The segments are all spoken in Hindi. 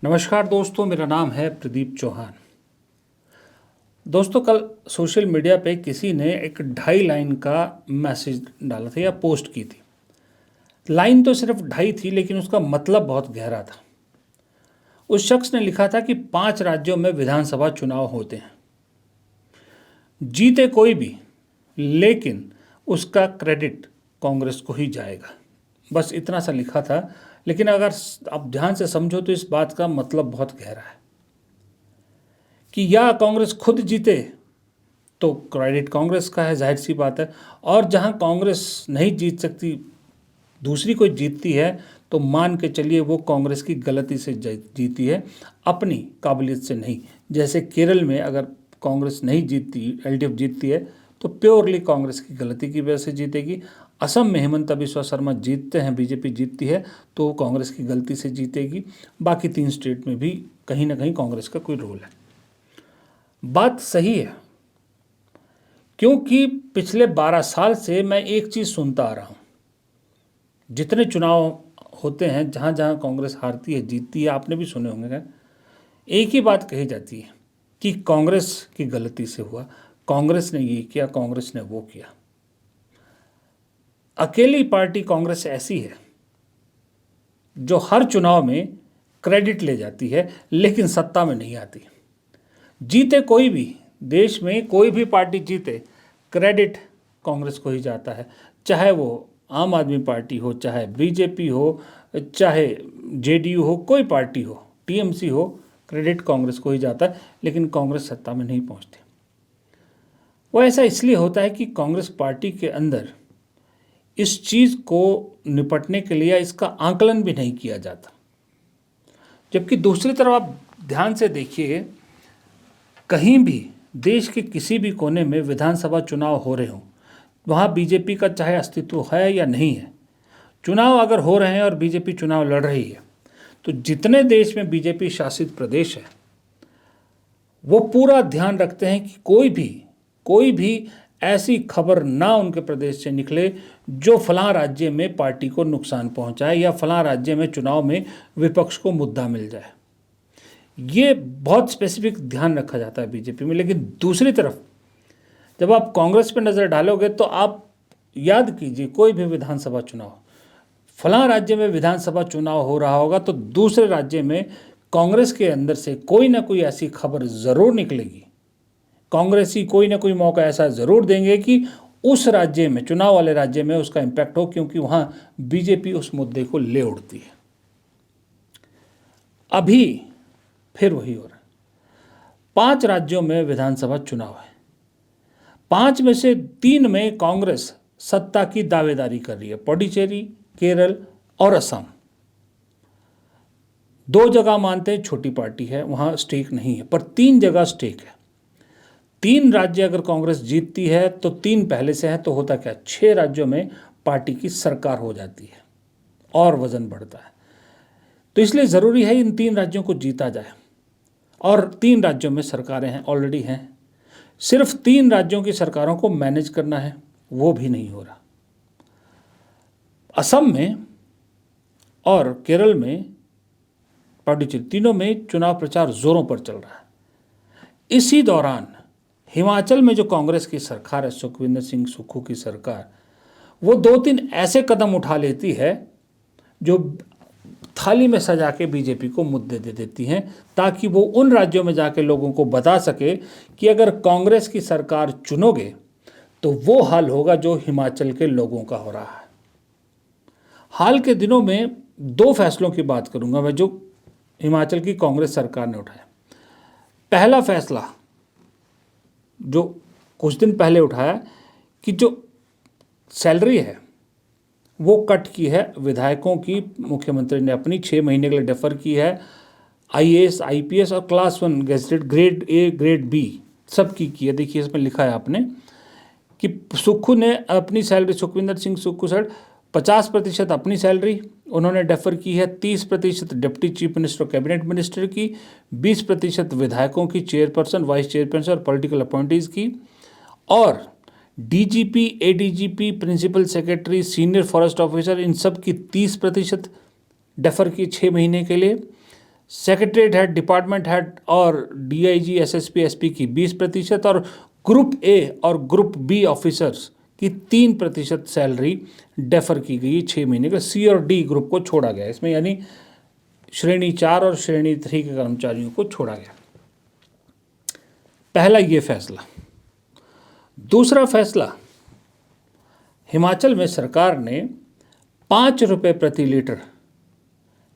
नमस्कार दोस्तों, मेरा नाम है प्रदीप चौहान। दोस्तों, कल सोशल मीडिया पे किसी ने एक 2.5 लाइन का मैसेज डाला था या पोस्ट की थी। लाइन तो सिर्फ 2.5 थी, लेकिन उसका मतलब बहुत गहरा था। उस शख्स ने लिखा था कि 5 राज्यों में विधानसभा चुनाव होते हैं, जीते कोई भी, लेकिन उसका क्रेडिट कांग्रेस को ही जाएगा। बस इतना सा लिखा था, लेकिन अगर आप ध्यान से समझो तो इस बात का मतलब बहुत गहरा है कि या कांग्रेस खुद जीते तो क्रेडिट कांग्रेस का है, जाहिर सी बात है। और जहां कांग्रेस नहीं जीत सकती, दूसरी कोई जीतती है, तो मान के चलिए वो कांग्रेस की गलती से जीती है, अपनी काबिलियत से नहीं। जैसे केरल में अगर कांग्रेस नहीं जीतती, एलडीएफ जीतती है, तो प्योरली कांग्रेस की गलती की वजह से जीतेगी। असम में हेमंत बिस्वा शर्मा जीतते हैं, बीजेपी जीतती है, तो कांग्रेस की गलती से जीतेगी। बाकी 3 स्टेट में भी कहीं ना कहीं कांग्रेस का कोई रोल है। बात सही है, क्योंकि पिछले 12 साल से मैं एक चीज़ सुनता आ रहा हूँ। जितने चुनाव होते हैं, जहाँ जहाँ कांग्रेस हारती है, जीतती है, आपने भी सुने होंगे, एक ही बात कही जाती है कि कांग्रेस की गलती से हुआ, कांग्रेस ने ये किया, कांग्रेस ने वो किया। अकेली पार्टी कांग्रेस ऐसी है जो हर चुनाव में क्रेडिट ले जाती है, लेकिन सत्ता में नहीं आती। जीते कोई भी, देश में कोई भी पार्टी जीते, क्रेडिट कांग्रेस को ही जाता है। चाहे वो आम आदमी पार्टी हो, चाहे बीजेपी हो, चाहे जेडीयू हो, कोई पार्टी हो, टीएमसी हो, क्रेडिट कांग्रेस को ही जाता है, लेकिन कांग्रेस सत्ता में नहीं पहुंचती। वो ऐसा इसलिए होता है कि कांग्रेस पार्टी के अंदर इस चीज़ को निपटने के लिए इसका आंकलन भी नहीं किया जाता। जबकि दूसरी तरफ आप ध्यान से देखिए, कहीं भी देश के किसी भी कोने में विधानसभा चुनाव हो रहे हों, वहाँ बीजेपी का चाहे अस्तित्व है या नहीं है, चुनाव अगर हो रहे हैं और बीजेपी चुनाव लड़ रही है, तो जितने देश में बीजेपी शासित प्रदेश है, वो पूरा ध्यान रखते हैं कि कोई भी ऐसी खबर ना उनके प्रदेश से निकले जो फलां राज्य में पार्टी को नुकसान पहुंचाए या फलां राज्य में चुनाव में विपक्ष को मुद्दा मिल जाए। ये बहुत स्पेसिफिक ध्यान रखा जाता है बीजेपी में। लेकिन दूसरी तरफ जब आप कांग्रेस पर नज़र डालोगे तो आप याद कीजिए, कोई भी विधानसभा चुनाव, फलां राज्य में विधानसभा चुनाव हो रहा होगा तो दूसरे राज्य में कांग्रेस के अंदर से कोई ना कोई ऐसी खबर ज़रूर निकलेगी। कांग्रेसी कोई ना कोई मौका ऐसा ज़रूर देंगे कि उस राज्य में, चुनाव वाले राज्य में उसका इम्पैक्ट हो, क्योंकि वहाँ बीजेपी उस मुद्दे को ले उड़ती है। अभी फिर वही हो रहा है। 5 राज्यों में विधानसभा चुनाव है, 5 में से 3 में कांग्रेस सत्ता की दावेदारी कर रही है, पुडुचेरी, केरल और असम। 2 जगह मानते हैं छोटी पार्टी है, वहाँ स्टेक नहीं है, पर 3 जगह स्टेक है। 3 राज्य अगर कांग्रेस जीतती है तो 3 पहले से है, तो होता क्या, 6 राज्यों में पार्टी की सरकार हो जाती है और वजन बढ़ता है। तो इसलिए ज़रूरी है इन 3 राज्यों को जीता जाए, और 3 राज्यों में सरकारें हैं, ऑलरेडी हैं। सिर्फ 3 राज्यों की सरकारों को मैनेज करना है, वो भी नहीं हो रहा। असम में और केरल में, पुडुचेरी, तीनों में चुनाव प्रचार जोरों पर चल रहा है। इसी दौरान हिमाचल में जो कांग्रेस की सरकार है, सुखविंदर सिंह सुक्खू की सरकार, वो 2-3 ऐसे कदम उठा लेती है जो थाली में सजा के बीजेपी को मुद्दे दे देती हैं, ताकि वो उन राज्यों में जाके लोगों को बता सके कि अगर कांग्रेस की सरकार चुनोगे तो वो हाल होगा जो हिमाचल के लोगों का हो रहा है। हाल के दिनों में 2 फैसलों की बात करूंगा मैं, जो हिमाचल की कांग्रेस सरकार ने उठाया। पहला फैसला जो कुछ दिन पहले उठाया कि जो सैलरी है वो कट की है विधायकों की, मुख्यमंत्री ने अपनी 6 महीने के लिए डेफर की है। आईएएस, आईपीएस और class 1 gazetted, grade A, grade B सबकी की है। देखिए इसमें लिखा है आपने कि सुक्खू ने अपनी सैलरी, सुखविंदर सिंह सुक्खू सर 50% अपनी सैलरी उन्होंने डेफर की है, 30% डिप्टी चीफ मिनिस्टर और कैबिनेट मिनिस्टर की, 20% विधायकों की, चेयरपर्सन, वाइस चेयरपर्सन और पॉलिटिकल अपॉइंटीज़ की, और DGP, ADGP, principal secretary, senior forest officer, इन सब की 30% डेफर की 6 महीने के लिए। सेक्रेटरीट हेड, डिपार्टमेंट हेड और डीआईजी, एसएसपी, एसपी की 20% और ग्रुप ए और ग्रुप बी ऑफिसर्स की 3% सैलरी डेफर की गई 6 महीने का। सी और डी ग्रुप को छोड़ा गया इसमें, यानी श्रेणी 4 और श्रेणी 3 के कर्मचारियों को छोड़ा गया। पहला ये फैसला। दूसरा फैसला, हिमाचल में सरकार ने 5 रुपये प्रति लीटर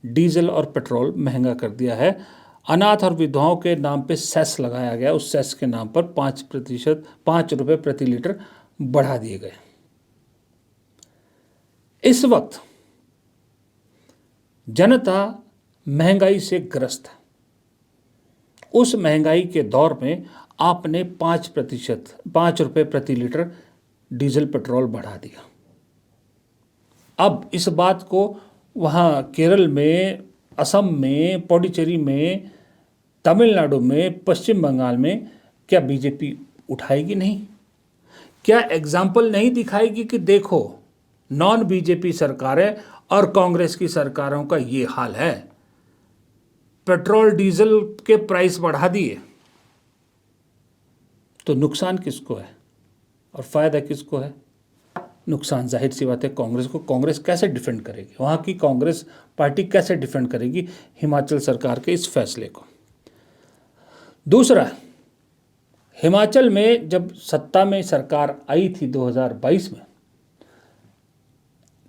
डीजल और पेट्रोल महंगा कर दिया है। अनाथ और विधवाओं के नाम पे सेस लगाया गया, उस सेस के नाम पर 5 रुपये प्रति लीटर बढ़ा दिए गए। इस वक्त जनता महंगाई से ग्रस्त है। उस महंगाई के दौर में आपने 5 रुपये प्रति लीटर डीजल पेट्रोल बढ़ा दिया। अब इस बात को वहाँ केरल में, असम में, पुडुचेरी में, तमिलनाडु में, पश्चिम बंगाल में क्या बीजेपी उठाएगी नहीं? क्या एग्जाम्पल नहीं दिखाएगी कि देखो नॉन बीजेपी सरकारें और कांग्रेस की सरकारों का ये हाल है, पेट्रोल डीजल के प्राइस बढ़ा दिए, तो नुकसान किसको है और फायदा किसको है? नुकसान जाहिर सी बात है कांग्रेस को। कांग्रेस कैसे डिफेंड करेगी, वहाँ की कांग्रेस पार्टी कैसे डिफेंड करेगी हिमाचल सरकार के इस फैसले को? दूसरा, हिमाचल में जब सत्ता में सरकार आई थी 2022 में,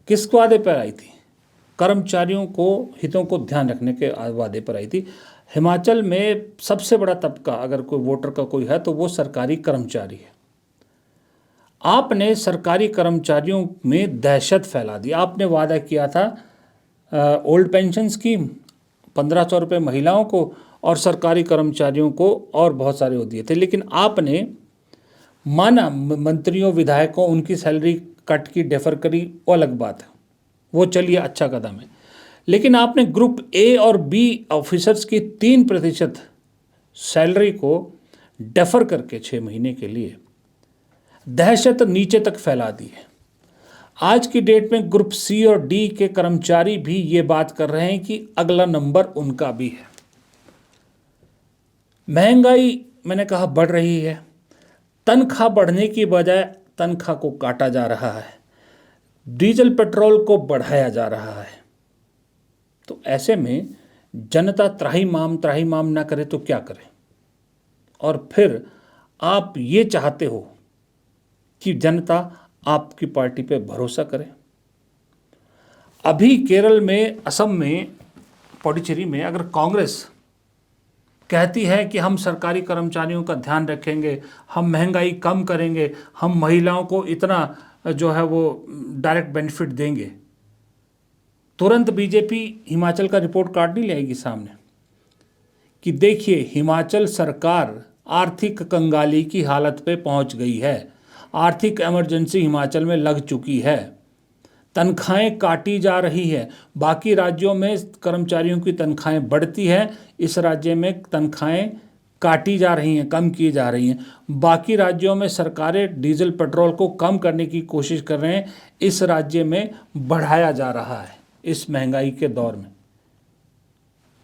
किस वादे पर आई थी? कर्मचारियों को हितों को ध्यान रखने के वादे पर आई थी। हिमाचल में सबसे बड़ा तबका अगर कोई वोटर का कोई है तो वो सरकारी कर्मचारी है। आपने सरकारी कर्मचारियों में दहशत फैला दी। आपने वादा किया था ओल्ड पेंशन स्कीम 1500 रुपये महिलाओं को और सरकारी कर्मचारियों को और बहुत सारे वो दिए थे, लेकिन आपने माना मंत्रियों विधायकों उनकी सैलरी कट की, डेफर करी, वो अलग बात है, वो चलिए अच्छा कदम है। लेकिन आपने ग्रुप ए और बी ऑफिसर्स की 3% सैलरी को डेफर करके 6 महीने के लिए दहशत नीचे तक फैला दी है। आज की डेट में ग्रुप सी और डी के कर्मचारी भी ये बात कर रहे हैं कि अगला नंबर उनका भी है। महंगाई मैंने कहा बढ़ रही है, तनख्वाह बढ़ने की बजाय तनख्वाह को काटा जा रहा है, डीजल पेट्रोल को बढ़ाया जा रहा है। तो ऐसे में जनता त्राहिमाम ना करे तो क्या करे? और फिर आप ये चाहते हो कि जनता आपकी पार्टी पे भरोसा करे? अभी केरल में, असम में, पुडुचेरी में अगर कांग्रेस कहती है कि हम सरकारी कर्मचारियों का ध्यान रखेंगे, हम महंगाई कम करेंगे, हम महिलाओं को इतना जो है वो डायरेक्ट बेनिफिट देंगे, तुरंत बीजेपी हिमाचल का रिपोर्ट कार्ड नहीं लाएगी सामने कि देखिए हिमाचल सरकार आर्थिक कंगाली की हालत पे पहुंच गई है, आर्थिक इमरजेंसी हिमाचल में लग चुकी है, तनख्वाहें काटी जा रही है। बाकी राज्यों में कर्मचारियों की तनख्वाहें बढ़ती हैं, इस राज्य में तनख्वाहें काटी जा रही हैं, कम की जा रही हैं। बाकी राज्यों में सरकारें डीजल पेट्रोल को कम करने की कोशिश कर रहे हैं, इस राज्य में बढ़ाया जा रहा है इस महंगाई के दौर में।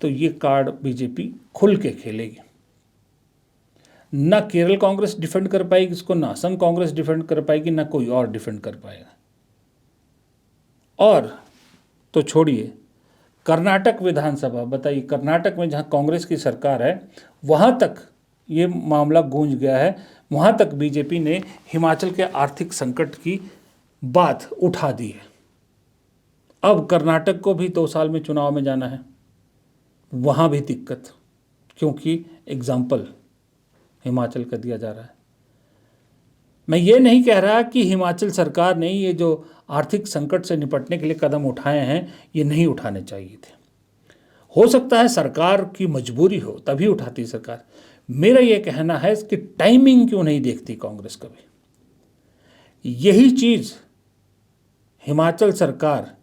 तो ये कार्ड बीजेपी खुल के खेलेगी। ना केरल कांग्रेस डिफेंड कर पाएगी इसको, ना असम कांग्रेस डिफेंड कर पाएगी, ना कोई और डिफेंड कर पाएगा। और तो छोड़िए, कर्नाटक विधानसभा, बताइए कर्नाटक में जहाँ कांग्रेस की सरकार है वहाँ तक ये मामला गूंज गया है, वहाँ तक बीजेपी ने हिमाचल के आर्थिक संकट की बात उठा दी है। अब कर्नाटक को भी 2 साल में चुनाव में जाना है, वहाँ भी दिक्कत, क्योंकि एग्जाम्पल हिमाचल का दिया जा रहा है। मैं ये नहीं कह रहा कि हिमाचल सरकार ने ये जो आर्थिक संकट से निपटने के लिए कदम उठाए हैं ये नहीं उठाने चाहिए थे। हो सकता है सरकार की मजबूरी हो तभी उठाती सरकार। मेरा ये कहना है कि टाइमिंग क्यों नहीं देखती कांग्रेस कभी? यही चीज़ हिमाचल सरकार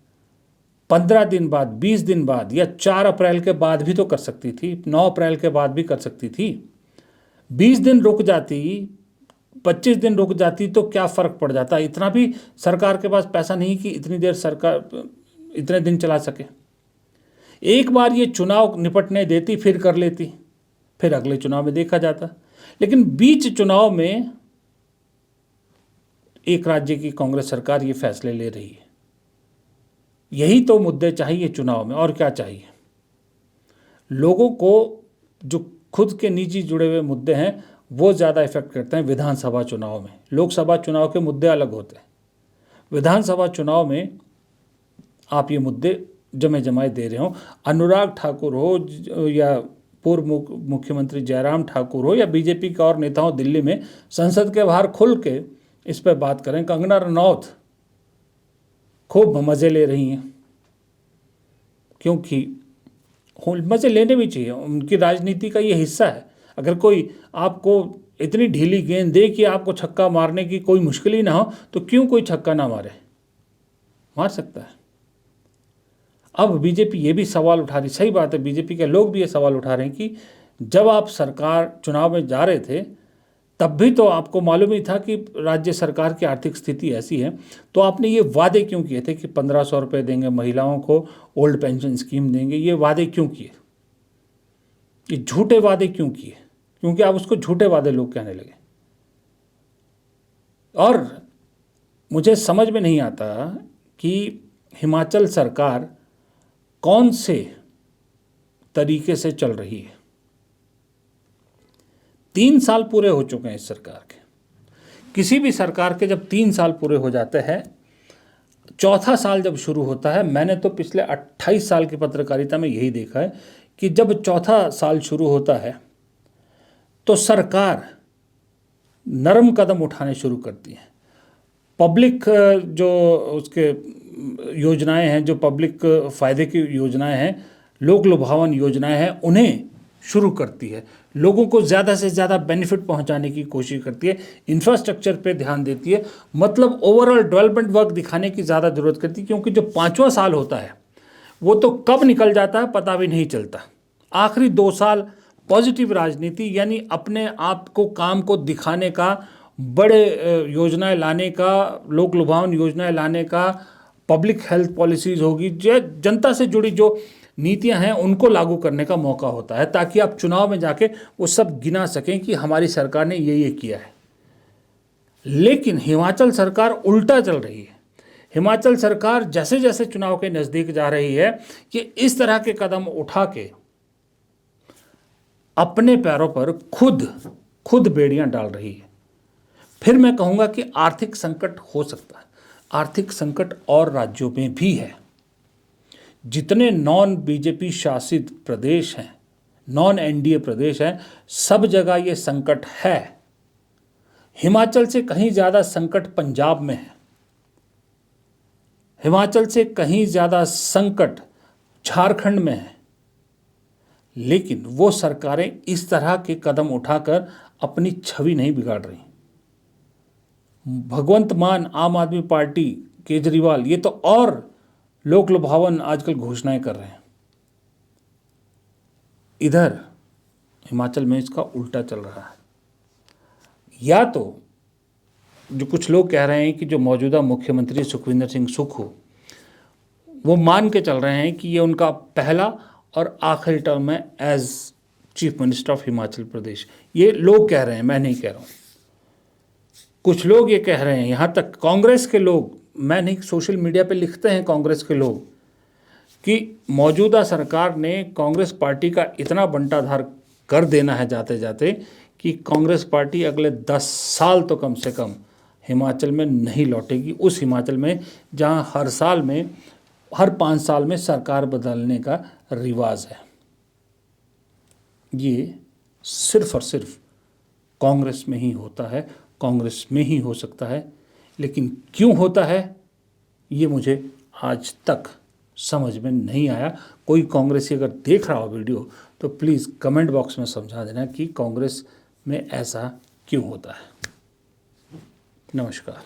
15 दिन बाद, 20 दिन बाद या 4 अप्रैल के बाद भी तो कर सकती थी, 9 अप्रैल के बाद भी कर सकती थी। 20 दिन रुक जाती, 25 दिन रुक जाती तो क्या फ़र्क पड़ जाता? इतना भी सरकार के पास पैसा नहीं कि इतनी देर सरकार इतने दिन चला सके। एक बार ये चुनाव निपटने देती, फिर कर लेती, फिर अगले चुनाव में देखा जाता। लेकिन बीच चुनाव में एक राज्य की कांग्रेस सरकार ये फैसले ले रही है। यही तो मुद्दे चाहिए चुनाव में, और क्या चाहिए। लोगों को जो खुद के निजी जुड़े हुए मुद्दे हैं वो ज़्यादा इफेक्ट करते हैं विधानसभा चुनाव में। लोकसभा चुनाव के मुद्दे अलग होते हैं, विधानसभा चुनाव में आप ये मुद्दे जमे जमाए दे रहे हो। अनुराग ठाकुर हो या पूर्व मुख्यमंत्री जयराम ठाकुर हो या बीजेपी के और नेता हो, दिल्ली में संसद के बाहर खुल के इस पर बात करें। कंगना रनौत खूब मज़े ले रही हैं, क्योंकि मज़े लेने भी चाहिए, उनकी राजनीति का ये हिस्सा है। अगर कोई आपको इतनी ढीली गेंद दे कि आपको छक्का मारने की कोई मुश्किल ही ना हो, तो क्यों कोई छक्का ना मारे, मार सकता है। अब बीजेपी ये भी सवाल उठा रही, सही बात है, बीजेपी के लोग भी ये सवाल उठा रहे हैं कि जब आप सरकार चुनाव में जा रहे थे तब भी तो आपको मालूम ही था कि राज्य सरकार की आर्थिक स्थिति ऐसी है, तो आपने ये वादे क्यों किए थे कि 1500 रुपये देंगे महिलाओं को, ओल्ड पेंशन स्कीम देंगे, ये वादे क्यों किए, ये झूठे वादे क्यों किए? क्योंकि आप उसको झूठे वादे लोग कहने लगे। और मुझे समझ में नहीं आता कि हिमाचल सरकार कौन से तरीके से चल रही है। 3 साल पूरे हो चुके हैं इस सरकार के। किसी भी सरकार के जब 3 साल पूरे हो जाते हैं, चौथा साल जब शुरू होता है, मैंने तो पिछले 28 साल की पत्रकारिता में यही देखा है कि जब चौथा साल शुरू होता है तो सरकार नरम कदम उठाने शुरू करती है। पब्लिक जो उसके योजनाएं हैं, जो पब्लिक फ़ायदे की योजनाएं हैं, लोक लुभावन योजनाएं हैं, उन्हें शुरू करती है। लोगों को ज़्यादा से ज़्यादा बेनिफिट पहुंचाने की कोशिश करती है, इंफ्रास्ट्रक्चर पे ध्यान देती है, मतलब ओवरऑल डेवलपमेंट वर्क दिखाने की ज़्यादा ज़रूरत करती है। क्योंकि जो 5वां साल होता है वो तो कब निकल जाता है पता भी नहीं चलता। आखिरी 2 साल पॉजिटिव राजनीति, यानी अपने आप को काम को दिखाने का, बड़े योजनाएं लाने का, लोक लुभावन योजनाएं लाने का, पब्लिक हेल्थ पॉलिसीज़ होगी, जनता से जुड़ी जो नीतियां हैं उनको लागू करने का मौका होता है, ताकि आप चुनाव में जाके वो सब गिना सकें कि हमारी सरकार ने ये किया है। लेकिन हिमाचल सरकार उल्टा चल रही है। हिमाचल सरकार जैसे जैसे चुनाव के नज़दीक जा रही है कि इस तरह के कदम उठा के अपने पैरों पर खुद बेड़ियां डाल रही है। फिर मैं कहूँगा कि आर्थिक संकट हो सकता है। आर्थिक संकट और राज्यों में भी है। जितने नॉन बीजेपी शासित प्रदेश हैं, नॉन एनडीए प्रदेश हैं, सब जगह ये संकट है। हिमाचल से कहीं ज़्यादा संकट पंजाब में है, हिमाचल से कहीं ज़्यादा संकट झारखंड में है। लेकिन वो सरकारें इस तरह के कदम उठाकर अपनी छवि नहीं बिगाड़ रही। भगवंत मान आम आदमी पार्टी, केजरीवाल, ये तो और लोक लुभावन आजकल घोषणाएं कर रहे हैं। इधर हिमाचल में इसका उल्टा चल रहा है। या तो जो कुछ लोग कह रहे हैं कि जो मौजूदा मुख्यमंत्री सुखविंदर सिंह सुक्खू, वो मान के चल रहे हैं कि ये उनका पहला और आखिरी टर्म है as chief minister of Himachal Pradesh. ये लोग कह रहे हैं, मैं नहीं कह रहा हूँ। कुछ लोग ये कह रहे हैं, यहाँ तक कांग्रेस के लोग, मैं नहीं, सोशल मीडिया पे लिखते हैं कांग्रेस के लोग कि मौजूदा सरकार ने कांग्रेस पार्टी का इतना बंटाधार कर देना है जाते जाते कि कांग्रेस पार्टी अगले 10 साल तो कम से कम हिमाचल में नहीं लौटेगी। उस हिमाचल में जहाँ हर 5 साल में सरकार बदलने का रिवाज है। ये सिर्फ और सिर्फ कांग्रेस में ही होता है, कांग्रेस में ही हो सकता है। लेकिन क्यों होता है ये मुझे आज तक समझ में नहीं आया। कोई कांग्रेसी अगर देख रहा हो वीडियो तो प्लीज़ कमेंट बॉक्स में समझा देना कि कांग्रेस में ऐसा क्यों होता है। नमस्कार।